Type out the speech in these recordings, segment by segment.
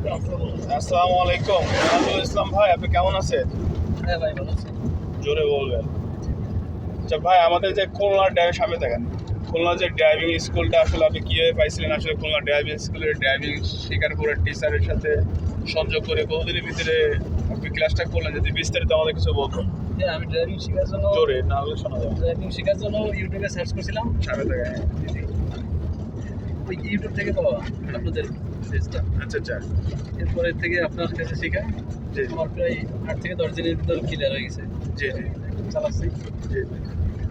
আসসালামু আলাইকুম। নাজমুল ইসলাম ভাই, আপনি কেমন আছেন? হ্যাঁ ভাই, ভালো আছি। জোরে বলবেন। আচ্ছা ভাই, আমাদের যে খুলনা ড্রাইভিং সামনে দেখেন, খুলনা যে ড্রাইভিং স্কুলটা আসলে আপনি কীভাবে পাইছিলেন? আসলে খুলনা ড্রাইভিং স্কুলের ড্রাইভিং শেখার পরে টিচারের সাথে সংযোগ করে কতদিনের ভিতরে আপনি ক্লাসটা করলেন? যদি বিস্তারিত আমাদের কিছু বলতেন। হ্যাঁ, আমি ড্রাইভিং শেখার জন্য জোরে না হলে শোনা যাবে। ইউটিউবে সার্চ করছিলাম। সামনে দেখেন। ওই ইউটিউব থেকে পাওয়া আপনাদের পেজটা। আচ্ছা আচ্ছা। এরপরে থেকে আপনার কাছে শেখা জি আমার প্রায় 8 থেকে 10 দিনের ভিতর ক্লিয়ার হয়ে গেছে। জি জি চালাচ্ছি। জি।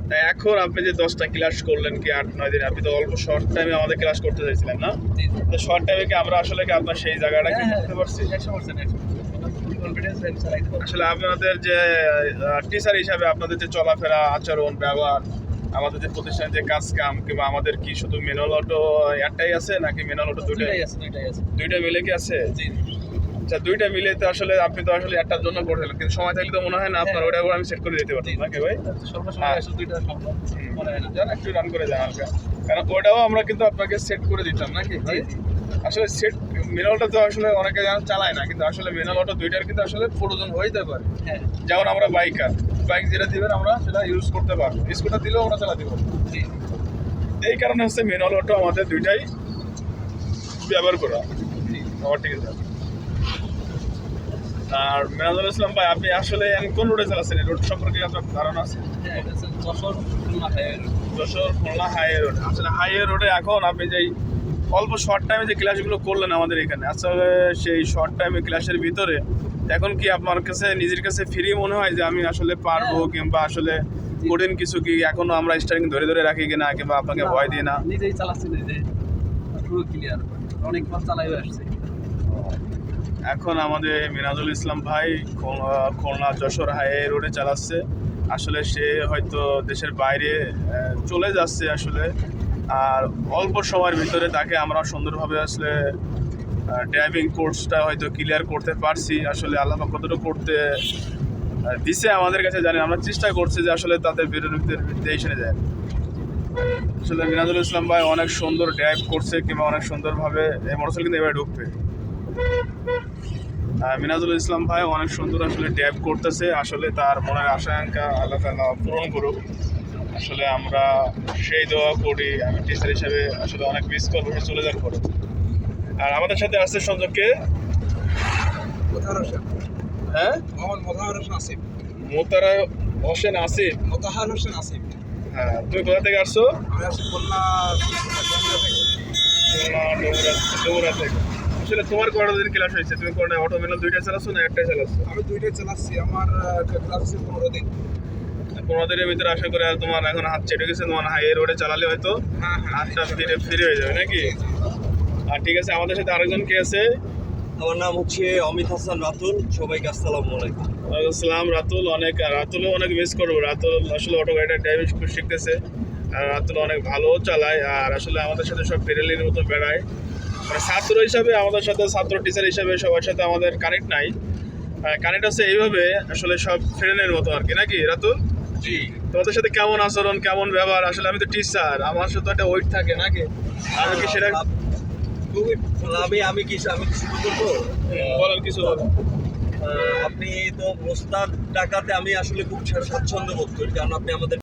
তাই এখন আপনি যে 10টা ক্লাস করলেন কি 8-9 দিন, আপনি তো অল্প শর্ট টাইমে আমাদের ক্লাস করতে চাইছিলেন না? তো শর্ট টাইমে কি আমরা আসলে কি আপনার সেই জায়গাটা কি করতে পারছি? 100% কনফিডেন্স চালাইতে পারছি। আসলে আপনাদের যে টিচার হিসাবে আপনাদের যে চলাফেরা, আচরণ, ব্যবহার, আমাদের যে প্রতিষ্ঠানের যে কাজ কাম, কিংবা আমাদের কি শুধু ম্যানুয়াল অটো একটাই আছে নাকি ম্যানুয়াল অটো দুইটাই আছে? দুইটা মিলে কি আছে? জি। আচ্ছা, দুইটা মিলে তো আসলে আপনি তো আসলে একটার জন্য করলেন, কিন্তু সময় থাকলে তো মনে হয় না আপনার ওইটা আমি সেট করে দিতে পারতাম নাকি ভাই? সর্বসময় আসলে দুইটা সম্ভব মনে হয় না। যান একটু রান করে যান হালকা, কারণ ওইটাও আমরা কিন্তু আপনাকে সেট করে দিতাম নাকি ভাই? আসলে সেট ম্যানুয়ালটা তো আসলে অনেকে চালায় না, কিন্তু আসলে ম্যানুয়াল অটো দুইটার কিন্তু আসলে প্রয়োজন হইতে পারে। হ্যাঁ, যেমন আমরা বাইক যেটা দিবেন আমরা সেটা ইউজ করতে পারবো, স্কুটার দিলেও আমরা চালাতে পারবো। জি। এই কারণে হচ্ছে ম্যানুয়াল অটো আমাদের দুইটাই ব্যবহার করা। আমার ঠিক আছে। আর মেরাজুল ইসলাম ভাই, আপনি আসলে কোন রোডে চালাচ্ছেন? এই রোড সম্পর্কে আপনার ধারণা আছে? হ্যাঁ, এটা হচ্ছে যশোর খুলনা হাইওয়ে রোড। আসলে হাইওয়ে রোডে এখন আপনি যেই অল্প শর্ট টাইমে যে ক্লাসগুলো করলেন আমাদের এখানে, আসলে সেই শর্ট টাইমে ক্লাসের ভিতরে এখন কি আপনার কাছে নিজের কাছে ফ্রি মনে হয় যে আমি আসলে পারবো, কিংবা আসলে কঠিন কিছু কি এখনো আমরা স্টারিং ধরে ধরে রাখি কিনা, কিংবা আপনাকে ভয় দিয়ে না? নিজেই চালাচ্ছি, পুরো ক্লিয়ার, অনেকবার চালাই আসছে। এখন আমাদের মিরাজুল ইসলাম ভাই খুলনা যশোর হাইওয়ে রোডে চালাচ্ছে। আসলে সে হয়তো দেশের বাইরে চলে যাচ্ছে আসলে, আর অল্প সময়ের ভিতরে তাকে আমরা সুন্দরভাবে আসলে ড্রাইভিং কোর্সটা হয়তো ক্লিয়ার করতে পারছি। আসলে আল্লাহ পাক কতটুকু করতে দিছে আমাদের কাছে জানি, আমরা চেষ্টা করছি যে আসলে তাদের বিরুদ্ধে যায়। আসলে মিরাজুল ইসলাম ভাই অনেক সুন্দর ড্রাইভ করছে, কিংবা অনেক সুন্দরভাবে এই মোটরসাইকেল কিন্তু এবার ঢুকবে। মিনাজুল ইসলাম ভাই অনেক সুন্দর আসলে ড্রাইভ করতেছে। আসলে তার মনের আশা-আকাঙ্ক্ষা আল্লাহ তাআলা পূরণ করুক। আসলে আমরা সেই দোয়া করি। আমি টিচার হিসেবে আসলে অনেক মিস করবো সে চলে যাওয়ার পরে। আর আমাদের সাথে আছে সংযোগকে মোতাহার হোসেন। হ্যাঁ, মোহাম্মদ মোতাহার হোসেন আসিফ। মোতারা হোসেন আসিফ। মোতাহার হোসেন আসিফ। হ্যাঁ, তুমি কোথা থেকে আসছো? আমি আসছি খুলনা থেকে। ডোমরা থেকে। আসলে তোমার কটা দিন ক্লাস হয়েছে? তুমি কোনটা অটো ম্যানুয়াল দুইটা চালাচ্ছ না একটাই চালাচ্ছ? আমি দুইটাই চালাচ্ছি। আমার ক্লাস আছে 15 দিন। 15 দিনের ভিতরে আশা করে তোমার এখন হাত চেটে গেছে। তোমার হাইওয়ে রোডে চালালে হয়তো হাতটা ফ্রি হয়ে যাবে নাকি? আর ঠিক আছে, আমাদের সাথে আরেকজন কে আছে? আমার নাম হচ্ছে অমিত হাসান রাতুল। সবাইকে আসসালামু আলাইকুম। আসসালাম। রাতুলও অনেক মিস করবো। রাতুল আসলে অটো গাড়িটা ড্রাইভিং শিখতেছে, আর রাতুল অনেক ভালো চালায়, আর আসলে আমাদের সাথে সব ফেরেলির মতো বেড়ায়। মানে ছাত্র হিসাবে আমাদের সাথে, ছাত্র টিচার হিসাবে সবার সাথে আমাদের কানেক্ট নাই। কানেক্ট আছে এইভাবে, আসলে সব ফ্রেন্ডের মতো আর কি, নাকি রাতুল? জি। তোমাদের সাথে কেমন আচরণ, কেমন ব্যবহার? আসলে আমি তো টিচার, আমার সাথে একটা ওয়েট থাকে নাকি? আমি কি সেটা খুবই আমি কি শুরু করবো? বলার কিছু বলেন। আপনি তো ওস্তাদ ডাকাতে আমি আসলে খুব স্বাচ্ছন্দ্য বোধ করি, কারণ আপনি আমাদের